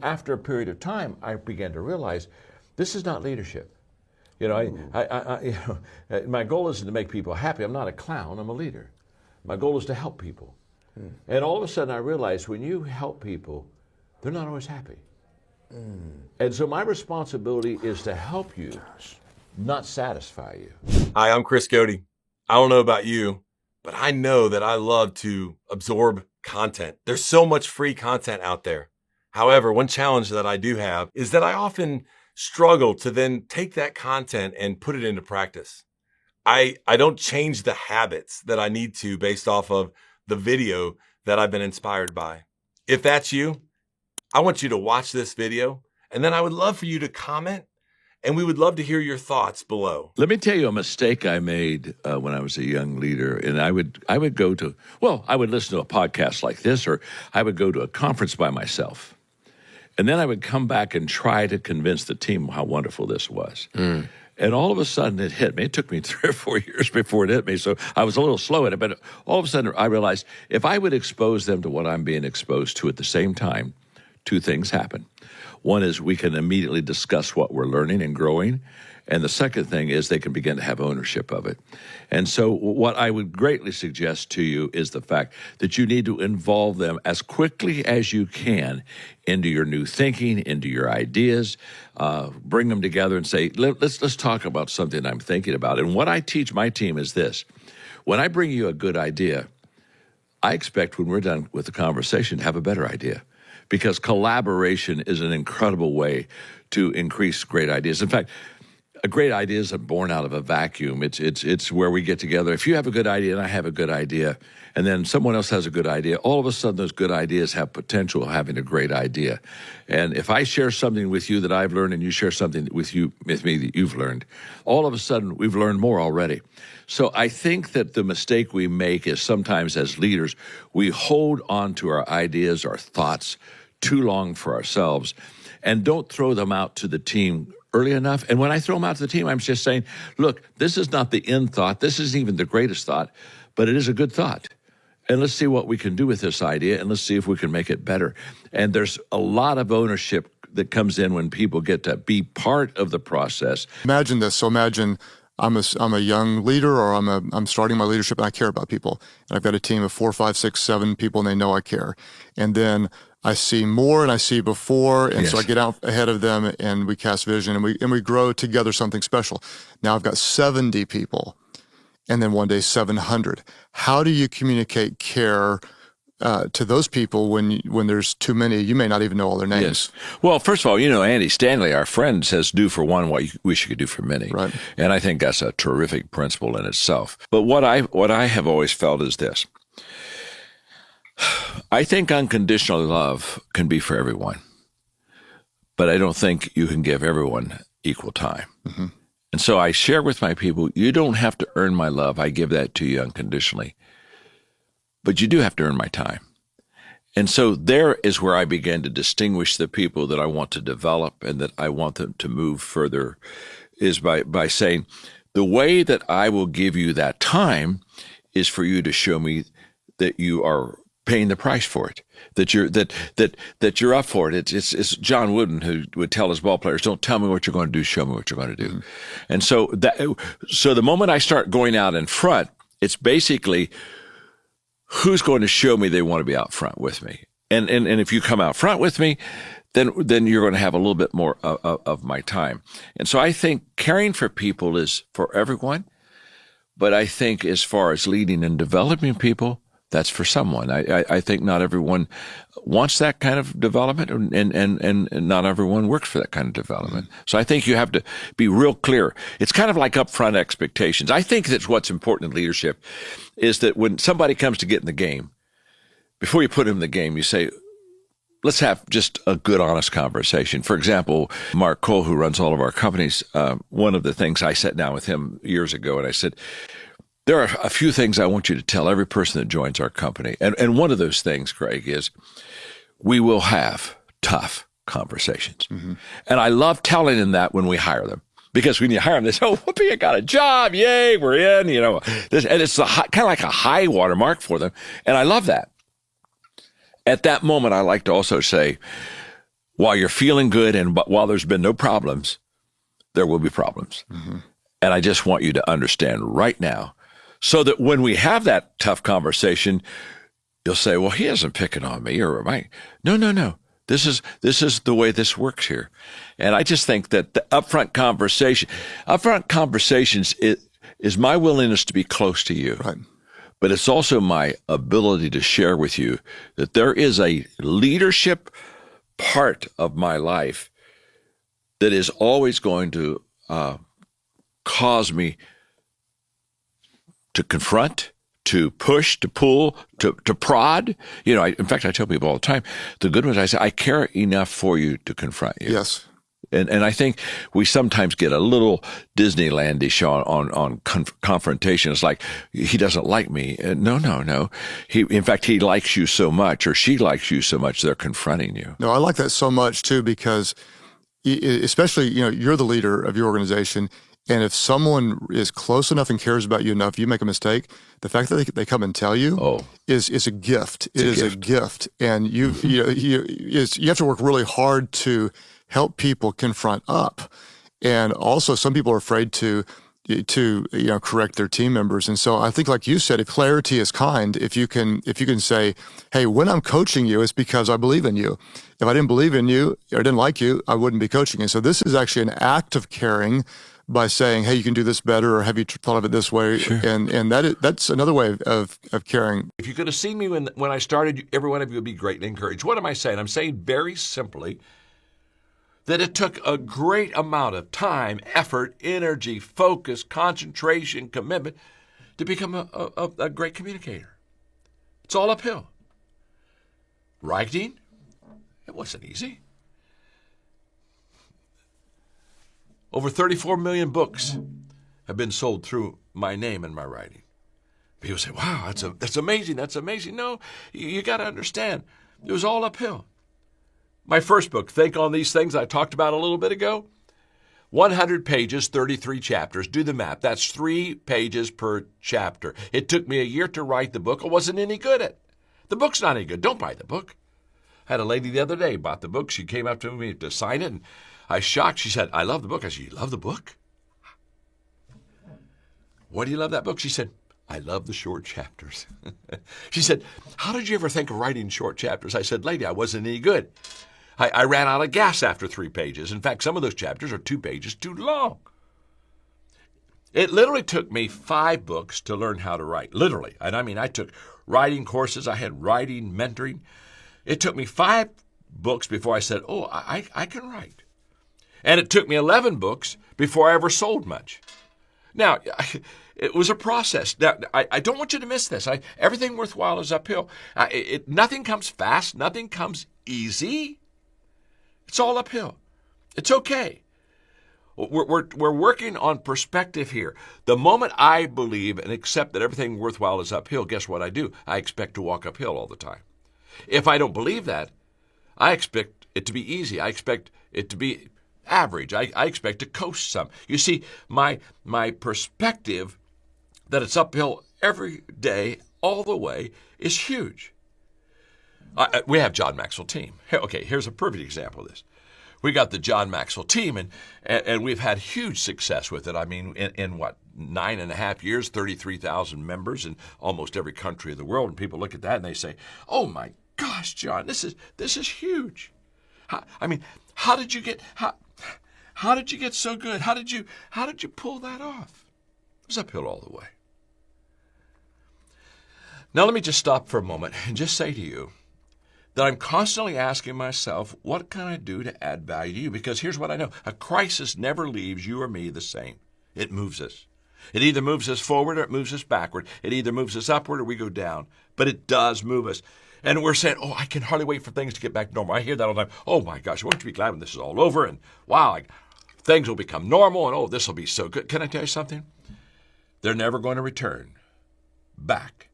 after a period of time, I began to realize this is not leadership. My goal isn't to make people happy. I'm not a clown. I'm a leader. My goal is to help people. And all of a sudden, I realized when you help people, they're not always happy. And so my responsibility is to help you, not satisfy you. Hi, I'm Chris Cody. I don't know about you, but I know that I love to absorb content. There's so much free content out there. However, one challenge that I do have is that I often struggle to then take that content and put it into practice. I don't change the habits that I need to based off of the video that I've been inspired by. If that's you, I want you to watch this video, and then I would love for you to comment, and we would love to hear your thoughts below. Let me tell you a mistake I made when I was a young leader, and I would go to, I would listen to a podcast like this, or I would go to a conference by myself. And then I would come back and try to convince the team how wonderful this was. And all of a sudden it hit me. It took me 3 or 4 years before it hit me, so I was a little slow at it. But all of a sudden I realized if I would expose them to what I'm being exposed to at the same time, 2 things happen. One is we can immediately discuss what we're learning and growing. And the second thing is they can begin to have ownership of it. And so what I would greatly suggest to you is the fact that you need to involve them as quickly as you can into your new thinking, into your ideas, bring them together and say, let's talk about something I'm thinking about. And what I teach my team is this. When I bring you a good idea, I expect when we're done with the conversation to have a better idea, because collaboration is an incredible way to increase great ideas. In fact, a great idea isn't born out of a vacuum. It's where we get together. If you have a good idea and I have a good idea, and then someone else has a good idea, all of a sudden those good ideas have potential of having a great idea. And if I share something with you that I've learned and you share something with me that you've learned, all of a sudden we've learned more already. So I think that the mistake we make is sometimes as leaders, we hold on to our ideas, our thoughts too long for ourselves and don't throw them out to the team early enough. And when I throw them out to the team, I'm just saying, look, this is not the end thought. This isn't even the greatest thought, but it is a good thought. And let's see what we can do with this idea, and let's see if we can make it better. And there's a lot of ownership that comes in when people get to be part of the process. Imagine this. So imagine I'm a young leader, or I'm starting my leadership, and I care about people. And I've got a team of 4, 5, 6, 7 people, and they know I care. And then I see more and I see before, and so I get out ahead of them and we cast vision and we grow together something special. Now I've got 70 people, and then one day 700. How do you communicate care to those people when there's too many? You may not even know all their names. Yes. Well, first of all, Andy Stanley, our friend, says do for one what you wish you could do for many. Right. And I think that's a terrific principle in itself. But what I have always felt is this. I think unconditional love can be for everyone, but I don't think you can give everyone equal time. Mm-hmm. And so I share with my people, you don't have to earn my love. I give that to you unconditionally, but you do have to earn my time. And so there is where I began to distinguish the people that I want to develop and that I want them to move further, is by saying, the way that I will give you that time is for you to show me that you are paying the price for it, that you're up for it. It's John Wooden who would tell his ball players, don't tell me what you're going to do, show me what you're going to do. Mm-hmm. And so the moment I start going out in front, it's basically who's going to show me they want to be out front with me. And if you come out front with me, then you're going to have a little bit more of my time. And so I think caring for people is for everyone, but I think as far as leading and developing people, that's for someone. I think not everyone wants that kind of development, and not everyone works for that kind of development. So I think you have to be real clear. It's kind of like upfront expectations. I think that's what's important in leadership is that when somebody comes to get in the game, before you put them in the game, you say, let's have just a good, honest conversation. For example, Mark Cole, who runs all of our companies, one of the things I sat down with him years ago, and I said, there are a few things I want you to tell every person that joins our company. And one of those things, Craig, is we will have tough conversations. Mm-hmm. And I love telling them that when we hire them. Because when you hire them, they say, oh, whoopee, I got a job. Yay, we're in, and it's kind of like a high water mark for them. And I love that. At that moment, I like to also say, while you're feeling good and while there's been no problems, there will be problems. Mm-hmm. And I just want you to understand right now so that when we have that tough conversation, you'll say, well, he isn't picking on me or am I? No. This is the way this works here. And I just think that the upfront conversations is my willingness to be close to you. Right. But it's also my ability to share with you that there is a leadership part of my life that is always going to cause me to confront, to push, to pull, to prod. In fact, I tell people all the time, the good ones, I say, I care enough for you to confront you. Yes. And I think we sometimes get a little Disneylandish on confrontation. It's like, he doesn't like me. No. In fact, he likes you so much, or she likes you so much, they're confronting you. No, I like that so much too, because especially, you're the leader of your organization. And if someone is close enough and cares about you enough, you make a mistake, the fact that they come and tell you is a gift. It is a gift. And you have to work really hard to help people confront up. And also some people are afraid to correct their team members. And so I think, like you said, if clarity is kind, if you can say, hey, when I'm coaching you, it's because I believe in you. If I didn't believe in you or didn't like you, I wouldn't be coaching you. So this is actually an act of caring by saying, hey, you can do this better, or have you thought of it this way? Sure. And that's another way of caring. If you could have seen me when I started, every one of you would be greatly encouraged. What am I saying? I'm saying very simply that it took a great amount of time, effort, energy, focus, concentration, commitment to become a great communicator. It's all uphill. Writing, it wasn't easy. Over 34 million books have been sold through my name and my writing. People say, wow, that's amazing, that's amazing. No, you got to understand, it was all uphill. My first book, Think on These Things, I talked about a little bit ago, 100 pages, 33 chapters. Do the math. That's 3 pages per chapter. It took me a year to write the book. I wasn't any good at it. The book's not any good. Don't buy the book. I had a lady the other day bought the book. She came up to me to sign it, and I was shocked. She said, I love the book. I said, you love the book? Why do you love that book? She said, I love the short chapters. She said, how did you ever think of writing short chapters? I said, lady, I wasn't any good. I ran out of gas after 3 pages. In fact, some of those chapters are 2 pages too long. It literally took me 5 books to learn how to write. Literally. And I mean, I took writing courses. I had writing mentoring. It took me 5 books before I said, oh, I can write. And it took me 11 books before I ever sold much. Now, it was a process. Now, I don't want you to miss this. Everything worthwhile is uphill. Nothing comes fast. Nothing comes easy. It's all uphill. It's okay. We're working on perspective here. The moment I believe and accept that everything worthwhile is uphill, guess what I do? I expect to walk uphill all the time. If I don't believe that, I expect it to be easy. I expect it to be average. I expect to coast some. You see, my perspective that it's uphill every day, all the way, is huge. We have John Maxwell team. Okay, here's a perfect example of this. We got the John Maxwell team, and we've had huge success with it. I mean, in what, 9.5 years, 33,000 members in almost every country of the world. And people look at that and they say, oh my gosh, John, this is huge. How did you get so good? How did you pull that off? It was uphill all the way. Now let me just stop for a moment and just say to you that I'm constantly asking myself, what can I do to add value to you? Because here's what I know. A crisis never leaves you or me the same. It moves us. It either moves us forward or it moves us backward. It either moves us upward or we go down. But it does move us. And we're saying, oh, I can hardly wait for things to get back to normal. I hear that all the time. Oh, my gosh, won't you be glad when this is all over? And wow, things will become normal. And oh, this will be so good. Can I tell you something? They're never going to return back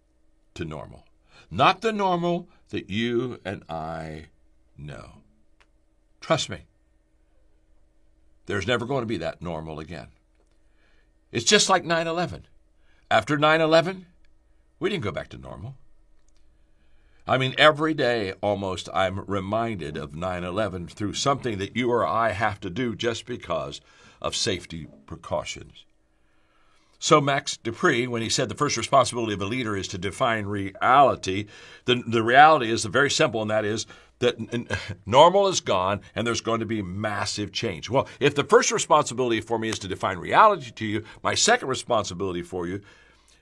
to normal. Not the normal that you and I know. Trust me. There's never going to be that normal again. It's just like 9/11. After 9/11, we didn't go back to normal. I mean, every day almost I'm reminded of 9/11 through something that you or I have to do just because of safety precautions. So Max Dupree, when he said the first responsibility of a leader is to define reality, the reality is very simple, and that is that normal is gone and there's going to be massive change. Well, if the first responsibility for me is to define reality to you, my second responsibility for you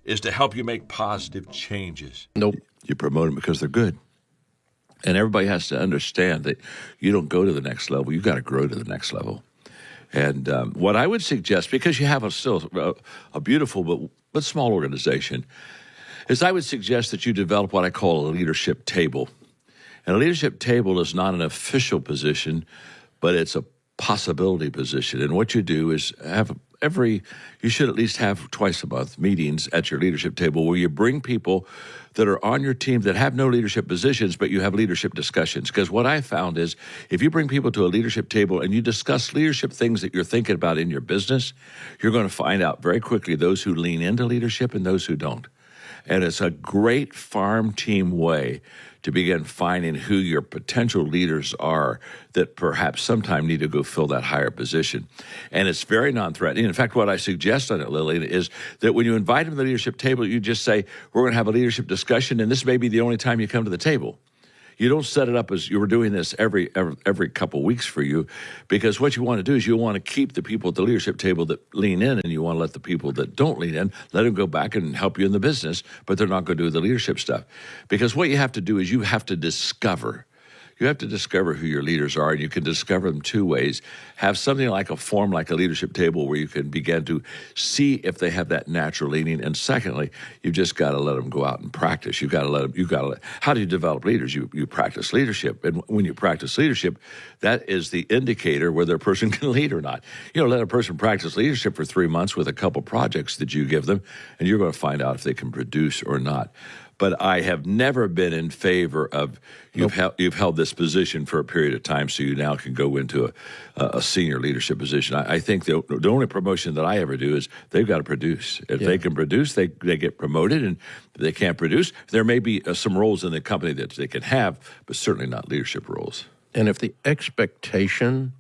is to help you make positive changes. Nope. You promote them because they're good. And everybody has to understand that you don't go to the next level. You got to grow to the next level. And what I would suggest, because you have still a beautiful but small organization, is I would suggest that you develop what I call a leadership table. And a leadership table is not an official position, but it's a possibility position. And what you do is you should at least have twice a month meetings at your leadership table where you bring people that are on your team that have no leadership positions, but you have leadership discussions. Because what I found is if you bring people to a leadership table and you discuss leadership things that you're thinking about in your business, you're going to find out very quickly those who lean into leadership and those who don't. And it's a great farm team way to begin finding who your potential leaders are that perhaps sometime need to go fill that higher position. And it's very non-threatening. In fact, what I suggest on it, Lillian, is that when you invite them to the leadership table, you just say, we're going to have a leadership discussion, and this may be the only time you come to the table. You don't set it up as you were doing this every couple of weeks for you, because what you want to do is you want to keep the people at the leadership table that lean in, and you want to let the people that don't lean in, let them go back and help you in the business, but they're not going to do the leadership stuff. Because what you have to do is you have to discover. You have to discover who your leaders are, and you can discover them two ways. Have something like a form, like a leadership table, where you can begin to see if they have that natural leaning. And secondly, you've just got to let them go out and practice. How do you develop leaders? You practice leadership. And when you practice leadership, that is the indicator whether a person can lead or not. Let a person practice leadership for 3 months with a couple projects that you give them, and you're going to find out if they can produce or not. But I have never been in favor of you've held this position for a period of time, so you now can go into a senior leadership position. I think the only promotion that I ever do is they've got to produce. If they can produce, they get promoted, and if they can't produce, there may be some roles in the company that they can have, but certainly not leadership roles. And if the expectation,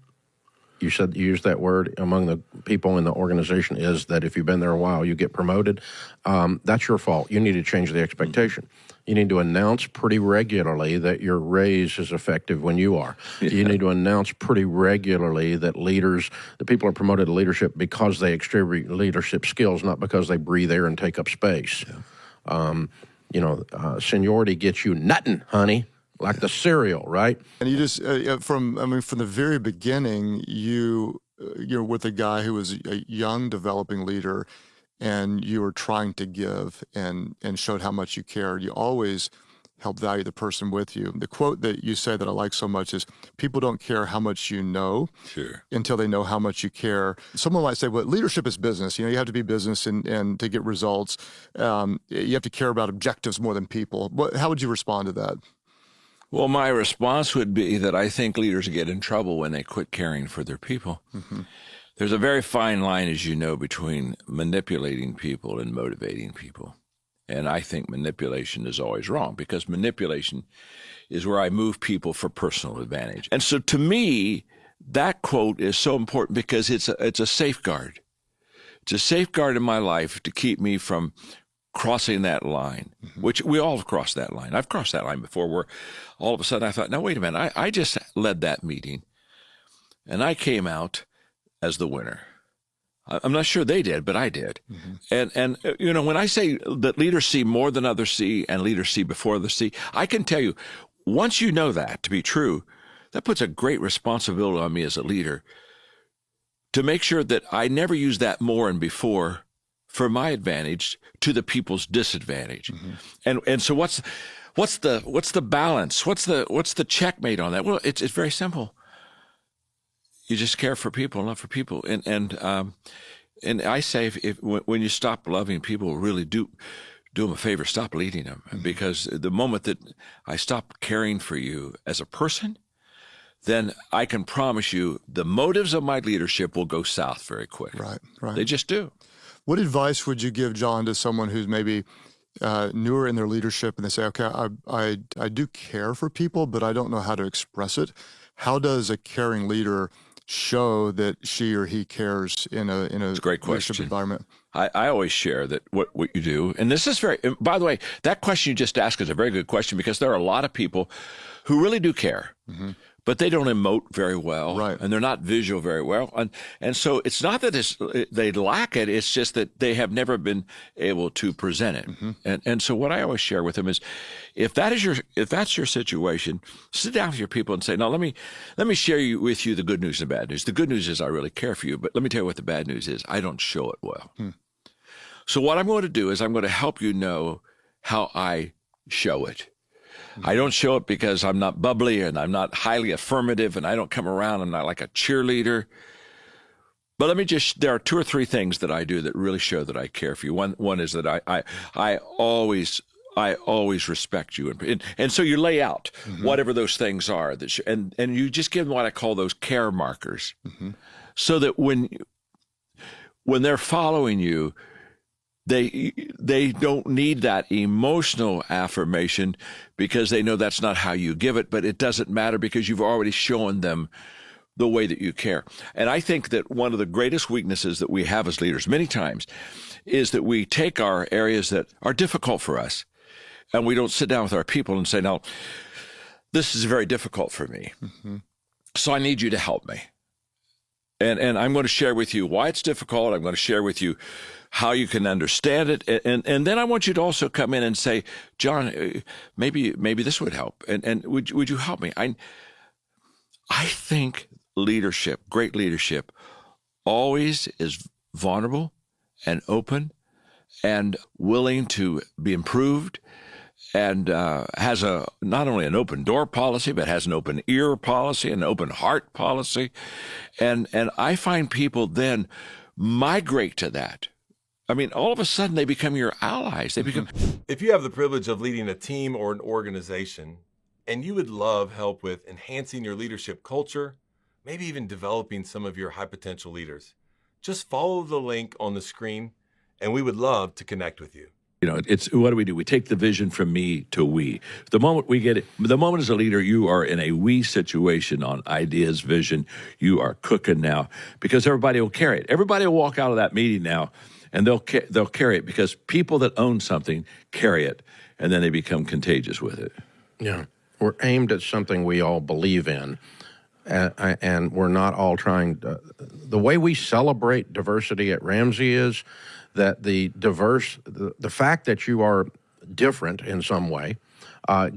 you used that word, among the people in the organization is that if you've been there a while, you get promoted, that's your fault. You need to change the expectation. You need to announce pretty regularly that your raise is effective when you are. Yeah. You need to announce pretty regularly that people are promoted to leadership because they exhibit leadership skills, not because they breathe air and take up space. Yeah. Seniority gets you nothing, honey. Like the cereal, right? And you just from the very beginning, you're with a guy who was a young developing leader, and you were trying to give and showed how much you cared. You always help value the person with you. The quote that you say that I like so much is, "People don't care how much you know until they know how much you care." Someone might say, "Well, leadership is business. You have to be business and to get results. You have to care about objectives more than people." How would you respond to that? Well, my response would be that I think leaders get in trouble when they quit caring for their people. Mm-hmm. There's a very fine line, as you know, between manipulating people and motivating people. And I think manipulation is always wrong, because manipulation is where I move people for personal advantage. And so to me, that quote is so important because it's a safeguard. It's a safeguard in my life to keep me from crossing that line, which we all have crossed that line. I've crossed that line before, where all of a sudden I thought, now, wait a minute, I just led that meeting and I came out as the winner. I'm not sure they did, but I did. Mm-hmm. And when I say that leaders see more than others see and leaders see before others see, I can tell you, once you know that to be true, that puts a great responsibility on me as a leader to make sure that I never use that more and before for my advantage to the people's disadvantage. Mm-hmm. And so what's the balance? What's the checkmate on that? Well, it's very simple. You just care for people, love for people. And I say when you stop loving people, really do them a favor, stop leading them. Mm-hmm. Because the moment that I stop caring for you as a person, then I can promise you the motives of my leadership will go south very quick. Right. They just do. What advice would you give, John, to someone who's maybe newer in their leadership and they say, okay, I do care for people, but I don't know how to express it. How does a caring leader show that she or he cares in a great leadership question. environment? I always share that what you do, and this is by the way, that question you just asked is a very good question, because there are a lot of people who really do care, but they don't emote very well, Right. and they're not visual very well, and so it's not that they lack it; it's just that they have never been able to present it. And so what I always share with them is, if that's your situation, sit down with your people and say, "No, let me share with you the good news and the bad news. The good news is I really care for you, but let me tell you what the bad news is: I don't show it well." So what I'm going to do is I'm going to help you know how I show it. I don't show it because I'm not bubbly and I'm not highly affirmative and I don't come around. I'm not like a cheerleader. But there are 2 or 3 things that I do that really show that I care for you. One is that I always respect you. And so you lay out whatever those things are and you just give them what I call those care markers. So that when they're following you, they don't need that emotional affirmation because they know that's not how you give it, but it doesn't matter because you've already shown them the way that you care. And I think that one of the greatest weaknesses that we have as leaders many times is that we take our areas that are difficult for us and we don't sit down with our people and say, "No, this is very difficult for me. So I need you to help me. And I'm going to share with you why it's difficult. I'm going to share with you how you can understand it. And then I want you to also come in and say, "John, maybe this would help. And would you help me?" I think great leadership, always is vulnerable and open and willing to be improved, and has not only an open door policy, but has an open ear policy, an open heart policy. And I find people then migrate to that. I mean, all of a sudden they become your allies. They become. If you have the privilege of leading a team or an organization, and you would love help with enhancing your leadership culture, maybe even developing some of your high potential leaders, just follow the link on the screen, and we would love to connect with you. It's what do? We take the vision from me to we. The moment we get it, the moment as a leader, you are in a we situation on ideas, vision. You are cooking now because everybody will carry it. Everybody will walk out of that meeting now, and they'll carry it because people that own something carry it, and then they become contagious with it. Yeah, we're aimed at something we all believe in, and we're not all trying to. The way we celebrate diversity at Ramsey is that the fact that you are different in some way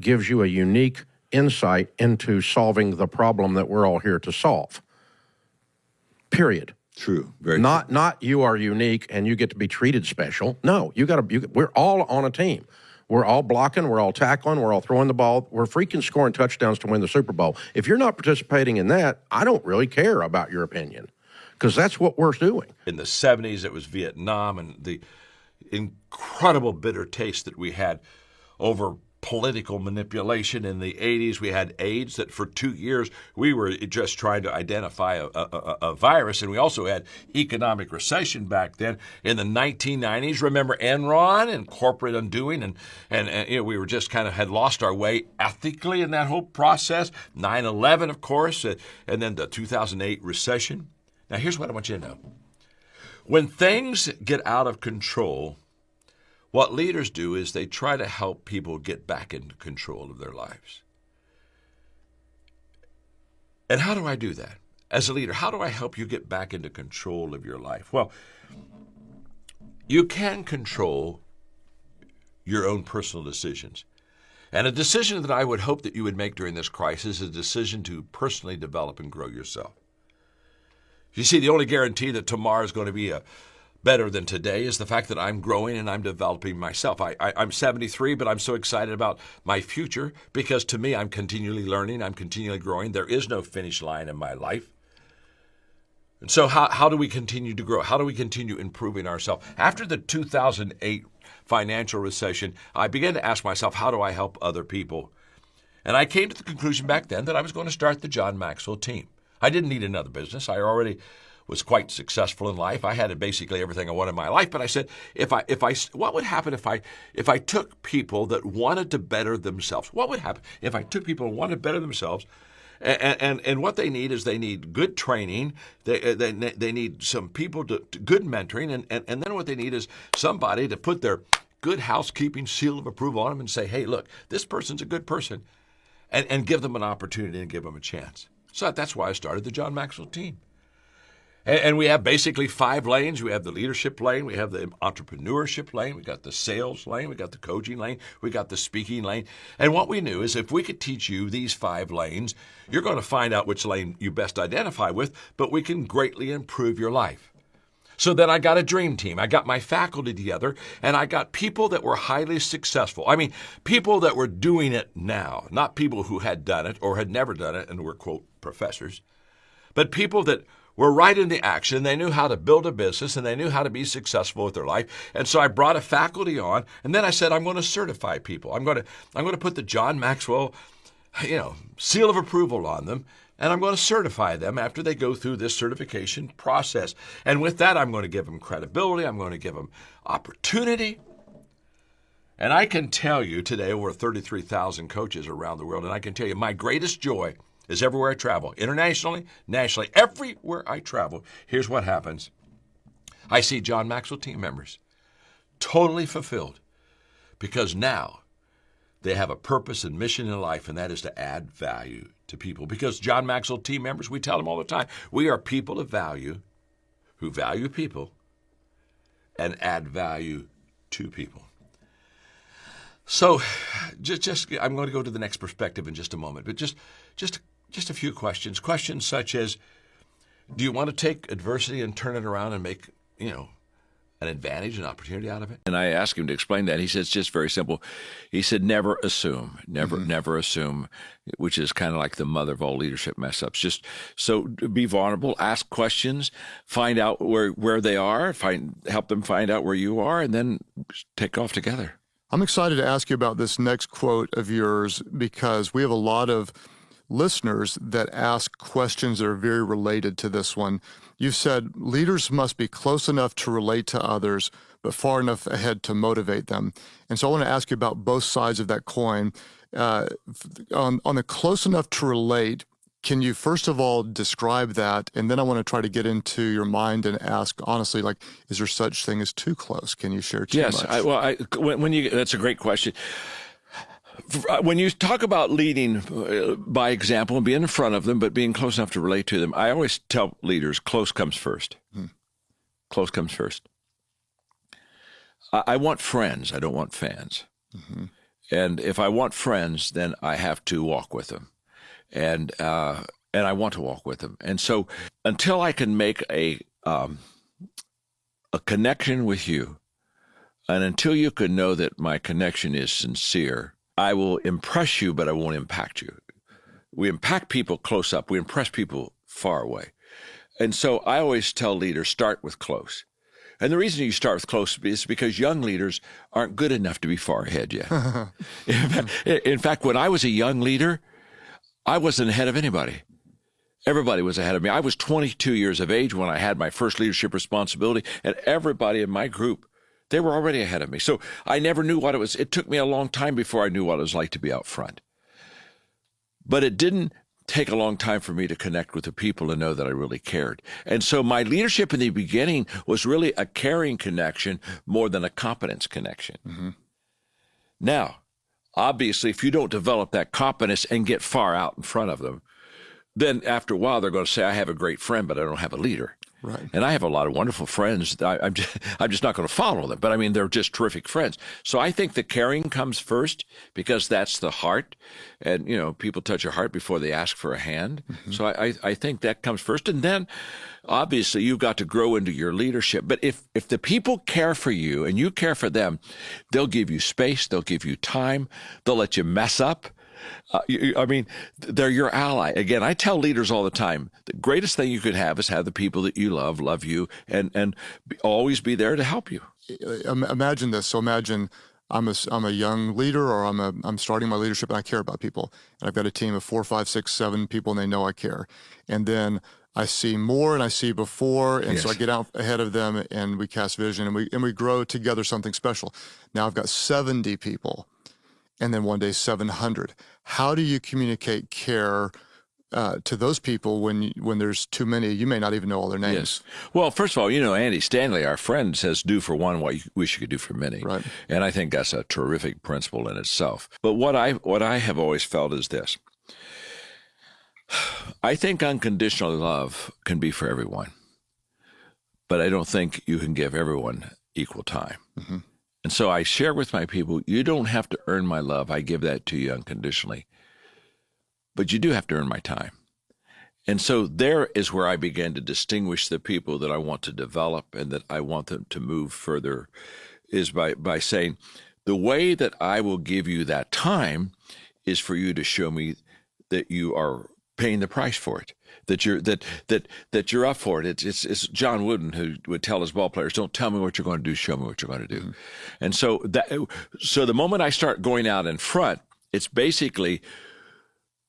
gives you a unique insight into solving the problem that we're all here to solve. Period. True. Very not you are unique and you get to be treated special. No, we're all on a team. We're all blocking, we're all tackling, we're all throwing the ball. We're freaking scoring touchdowns to win the Super Bowl. If you're not participating in that, I don't really care about your opinion, because that's what we're doing. In the 70s, it was Vietnam and the incredible bitter taste that we had over political manipulation. In the 80s, we had AIDS, that for 2 years we were just trying to identify a virus, and we also had economic recession back then. In the 1990s, remember Enron and corporate undoing, and we were just kind of had lost our way ethically in that whole process. 9/11, of course, and then the 2008 recession. Now, here's what I want you to know. When things get out of control, what leaders do is they try to help people get back into control of their lives. And how do I do that? As a leader, how do I help you get back into control of your life? Well, you can control your own personal decisions. And a decision that I would hope that you would make during this crisis is a decision to personally develop and grow yourself. You see, the only guarantee that tomorrow is going to be better than today is the fact that I'm growing and I'm developing myself. I'm 73, but I'm so excited about my future because to me, I'm continually learning, I'm continually growing. There is no finish line in my life. And so how do we continue to grow? How do we continue improving ourselves? After the 2008 financial recession, I began to ask myself, how do I help other people? And I came to the conclusion back then that I was going to start the John Maxwell team. I didn't need another business. I already was quite successful in life. I had basically everything I wanted in my life. But I said, what would happen if I took people that wanted to better themselves? What would happen if I took people who wanted to better themselves? And what they need is they need good training. They need some people to good mentoring, and then what they need is somebody to put their good housekeeping seal of approval on them and say, hey, look, this person's a good person, and give them an opportunity and give them a chance. So that's why I started the John Maxwell team. And we have basically 5 lanes. We have the leadership lane. We have the entrepreneurship lane. We got the sales lane. We got the coaching lane. We got the speaking lane. And what we knew is if we could teach you these 5 lanes, you're going to find out which lane you best identify with, but we can greatly improve your life. So then I got a dream team. I got my faculty together, and I got people that were highly successful. I mean, people that were doing it now, not people who had done it or had never done it and were, quote, professors, but people that were right in the action. They knew how to build a business, and they knew how to be successful with their life. And so I brought a faculty on, and then I said, I'm going to certify people. I'm going to put the John Maxwell, seal of approval on them, and I'm going to certify them after they go through this certification process. And with that, I'm going to give them credibility. I'm going to give them opportunity. And I can tell you today, over 33,000 coaches around the world, and I can tell you my greatest joy is everywhere I travel, internationally, nationally, everywhere I travel. Here's what happens. I see John Maxwell team members totally fulfilled because now they have a purpose and mission in life, and that is to add value to people. Because John Maxwell team members, we tell them all the time, we are people of value who value people and add value to people. So just I'm going to go to the next perspective in just a moment, but just a few questions. Questions such as, do you want to take adversity and turn it around and make, an advantage, an opportunity out of it? And I asked him to explain that. He said, it's just very simple. He said, never assume, never assume, which is kind of like the mother of all leadership mess ups. Just so be vulnerable, ask questions, find out where they are, help them find out where you are, and then take off together. I'm excited to ask you about this next quote of yours because we have a lot of listeners that ask questions that are very related to this one. You've said leaders must be close enough to relate to others, but far enough ahead to motivate them. And so I want to ask you about both sides of that coin. On the close enough to relate, can you first of all describe that? And then I want to try to get into your mind and ask honestly, is there such thing as too close? Can you share too much? Yes. That's a great question. When you talk about leading by example and being in front of them, but being close enough to relate to them, I always tell leaders, close comes first. Close comes first. I want friends. I don't want fans. Mm-hmm. And if I want friends, then I have to walk with them. And I want to walk with them. And so until I can make a connection with you, and until you can know that my connection is sincere, I will impress you, but I won't impact you. We impact people close up. We impress people far away. And so I always tell leaders, start with close. And the reason you start with close is because young leaders aren't good enough to be far ahead yet. In fact, when I was a young leader, I wasn't ahead of anybody. Everybody was ahead of me. I was 22 years of age when I had my first leadership responsibility, and everybody in my group, they were already ahead of me. So I never knew what it was. It took me a long time before I knew what it was like to be out front. But it didn't take a long time for me to connect with the people and know that I really cared. And so my leadership in the beginning was really a caring connection more than a competence connection. Mm-hmm. Now, obviously, if you don't develop that competence and get far out in front of them, then after a while, they're going to say, I have a great friend, but I don't have a leader. Right. And I have a lot of wonderful friends. I'm just not going to follow them. But I mean, they're just terrific friends. So I think the caring comes first because that's the heart. And, people touch your heart before they ask for a hand. Mm-hmm. So I think that comes first. And then, obviously, you've got to grow into your leadership. But if the people care for you and you care for them, they'll give you space. They'll give you time. They'll let you mess up. They're your ally. Again, I tell leaders all the time, the greatest thing you could have is have the people that you love you, and always be there to help you. Imagine this. So imagine I'm a young leader, or I'm starting my leadership, and I care about people. And I've got a team of 4, 5, 6, 7 people, and they know I care. And then I see more and I see before, and so I Yes. get out ahead of them and we cast vision and we grow together something special. Now I've got 70 people, and then one day 700. How do you communicate care to those people when there's too many? You may not even know all their names. Yes. Well, first of all, Andy Stanley, our friend, says do for one what you wish you could do for many. Right. And I think that's a terrific principle in itself. But what I have always felt is this. I think unconditional love can be for everyone, but I don't think you can give everyone equal time. Mm-hmm. And so I share with my people, you don't have to earn my love. I give that to you unconditionally. But you do have to earn my time. And so there is where I began to distinguish the people that I want to develop and that I want them to move further, is by saying, the way that I will give you that time is for you to show me that you are paying the price for it, that you're up for it. It's John Wooden who would tell his ball players, don't tell me what you're going to do, show me what you're going to do. Mm-hmm. And so the moment I start going out in front, it's basically,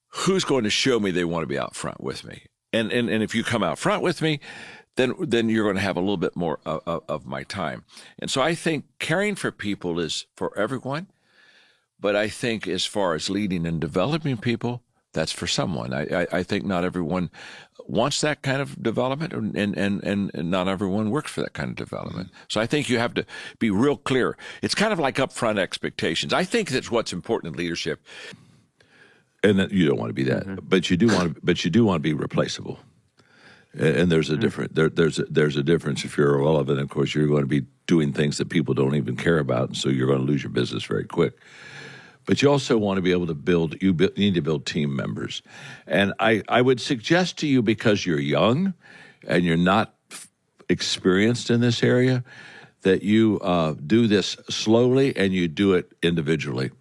who's going to show me they want to be out front with me? And if you come out front with me, then you're going to have a little bit more of my time. And so I think caring for people is for everyone, but I think as far as leading and developing people, that's for someone. I think not everyone wants that kind of development, and not everyone works for that kind of development. Mm-hmm. So I think you have to be real clear. It's kind of like upfront expectations. I think that's what's important in leadership. And that you don't want to be that, mm-hmm. but you do want to be replaceable. And there's a different there's a difference. If you're irrelevant, of course, you're going to be doing things that people don't even care about, and so you're going to lose your business very quick. But you also want to be able to build. You need to build team members, and I would suggest to you, because you're young and you're not experienced in this area, that you do this slowly and you do it individually.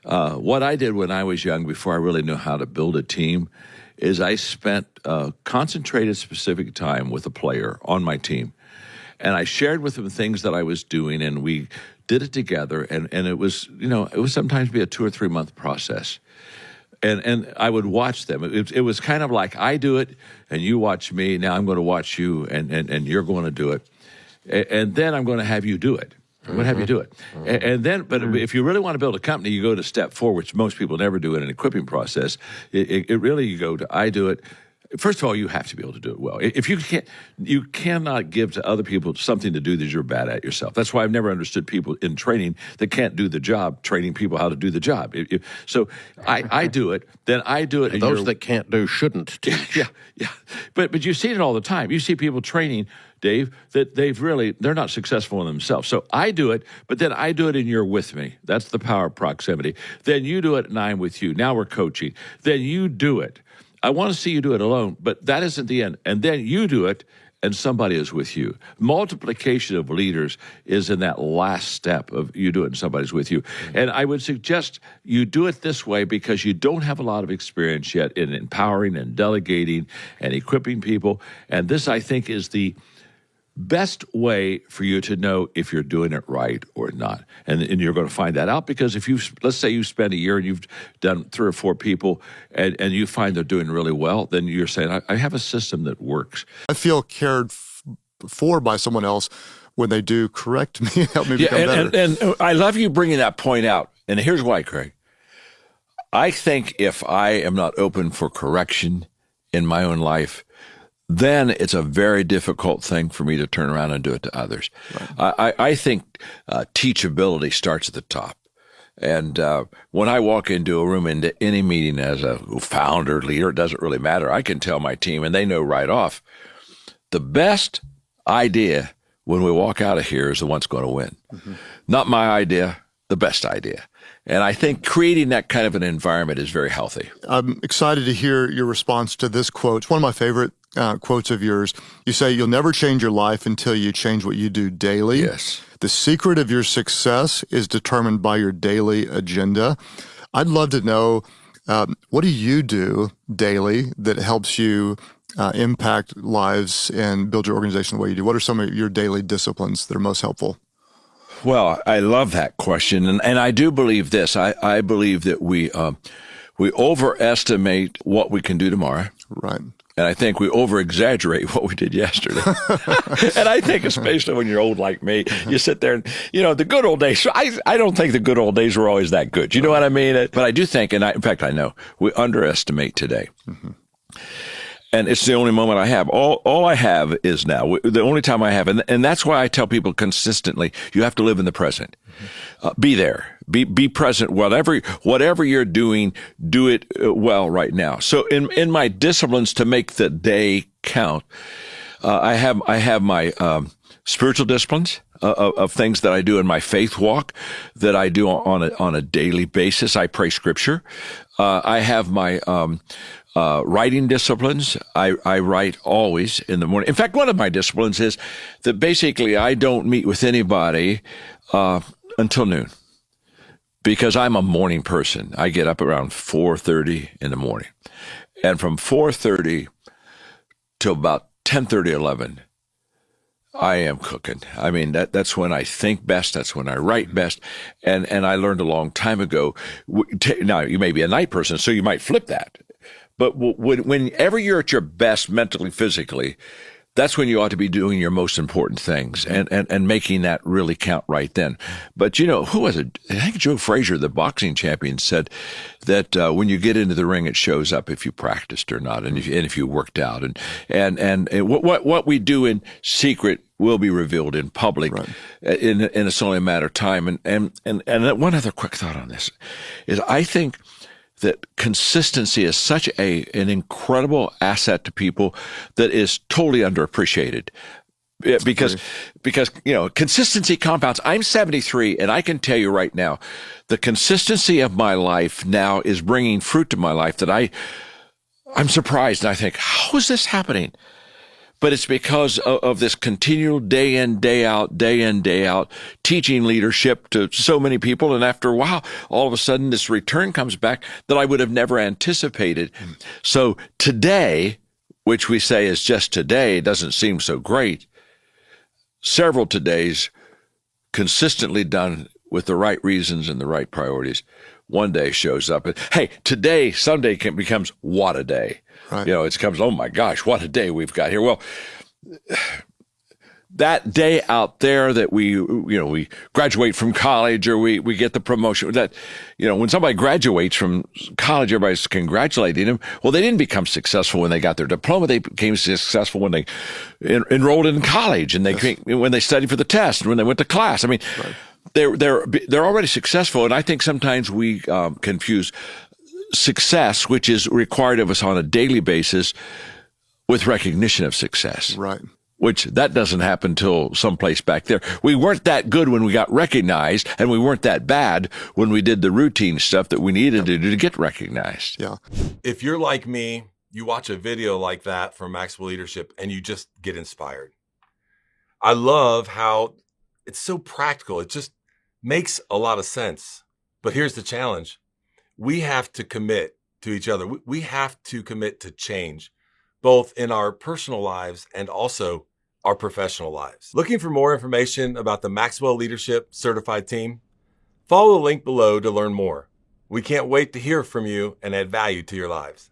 What I did when I was young, before I really knew how to build a team, is I spent concentrated specific time with a player on my team. And I shared with them things that I was doing, and we did it together. And it was, it would sometimes be a 2 or 3 month process. And I would watch them. It was kind of like, I do it, and you watch me. Now I'm going to watch you, and you're going to do it. And then I'm going to have you do it. I'm going to have you do it. And then, but if you really want to build a company, you go to step 4, which most people never do in an equipping process. It really, you go to, I do it. First of all, you have to be able to do it well. If you cannot give to other people something to do that you're bad at yourself. That's why I've never understood people in training that can't do the job, training people how to do the job. So I do it, then I do it. And those that can't do shouldn't teach. Yeah. But you see it all the time. You see people training, Dave, that they're not successful in themselves. So I do it, but then I do it and you're with me. That's the power of proximity. Then you do it and I'm with you. Now we're coaching. Then you do it. I want to see you do it alone, but that isn't the end. And then you do it, and somebody is with you. Multiplication of leaders is in that last step of you do it and somebody's with you. And I would suggest you do it this way because you don't have a lot of experience yet in empowering and delegating and equipping people. And this, I think, is the best way for you to know if you're doing it right or not. And you're going to find that out because let's say you spend a year and you've done 3 or 4 people and you find they're doing really well, then you're saying, I have a system that works. I feel cared for by someone else when they do correct me, help me become better. And I love you bringing that point out. And here's why, Craig. I think if I am not open for correction in my own life, then it's a very difficult thing for me to turn around and do it to others. Right. I think teachability starts at the top. And when I walk into a room, into any meeting as a founder, leader, it doesn't really matter. I can tell my team, and they know right off, the best idea when we walk out of here is the one that's going to win. Mm-hmm. Not my idea, the best idea. And I think creating that kind of an environment is very healthy. I'm excited to hear your response to this quote. It's one of my favorite quotes of yours. You say, you'll never change your life until you change what you do daily. Yes. The secret of your success is determined by your daily agenda. I'd love to know, what do you do daily that helps you impact lives and build your organization the way you do? What are some of your daily disciplines that are most helpful? Well, I love that question. And I do believe this. I believe that we overestimate what we can do tomorrow. Right. And I think we over-exaggerate what we did yesterday. And I think especially when you're old like me, you sit there and, the good old days. So I don't think the good old days were always that good. You know what I mean? But I do think, in fact, I know, we underestimate today. Mm-hmm. And it's the only moment I have. All I have is now. The only time I have. And that's why I tell people consistently, you have to live in the present. Be there. Be present. Whatever you're doing, do it well right now. So in my disciplines to make the day count, I have my spiritual disciplines of things that I do in my faith walk that I do on a daily basis. I pray scripture. I have my writing disciplines. I write always in the morning. In fact, one of my disciplines is that basically I don't meet with anybody until noon, because I'm a morning person. I get up around 4:30 in the morning, and from 4:30 till about 10:30, 11, I am cooking. I mean, that's when I think best. That's when I write best. And I learned a long time ago. Now, you may be a night person, so you might flip that. But whenever you're at your best mentally, physically, that's when you ought to be doing your most important things and making that really count right then. But who was it? I think Joe Frazier, the boxing champion, said that when you get into the ring, it shows up if you practiced or not, and if you worked out. And what we do in secret will be revealed in public, right. And it's only a matter of time. And one other quick thought on this is, I think that consistency is such an incredible asset to people that is totally underappreciated. Because consistency compounds. I'm 73, and I can tell you right now, the consistency of my life now is bringing fruit to my life that I'm surprised, and I think, how is this happening? But it's because of this continual day in, day out, teaching leadership to so many people. And after a while, all of a sudden, this return comes back that I would have never anticipated. So today, which we say is just today, doesn't seem so great. Several todays consistently done with the right reasons and the right priorities. One day shows up. And, hey, today, Sunday becomes what a day. Right. It comes, oh my gosh, what a day we've got here. Well, that day out there that we graduate from college, or we get the promotion, that, when somebody graduates from college, everybody's congratulating them. Well, they didn't become successful when they got their diploma. They became successful when they enrolled in college, and when they studied for the test, and when they went to class. I mean, right. They're already successful. And I think sometimes we confuse success, which is required of us on a daily basis, with recognition of success. Right. Which that doesn't happen till someplace back there. We weren't that good when we got recognized, and we weren't that bad when we did the routine stuff that we needed to do to get recognized. Yeah. If you're like me, you watch a video like that from Maxwell Leadership and you just get inspired. I love how it's so practical. It just makes a lot of sense. But here's the challenge. We have to commit to each other. We have to commit to change, both in our personal lives and also our professional lives. Looking for more information about the Maxwell Leadership Certified Team? Follow the link below to learn more. We can't wait to hear from you and add value to your lives.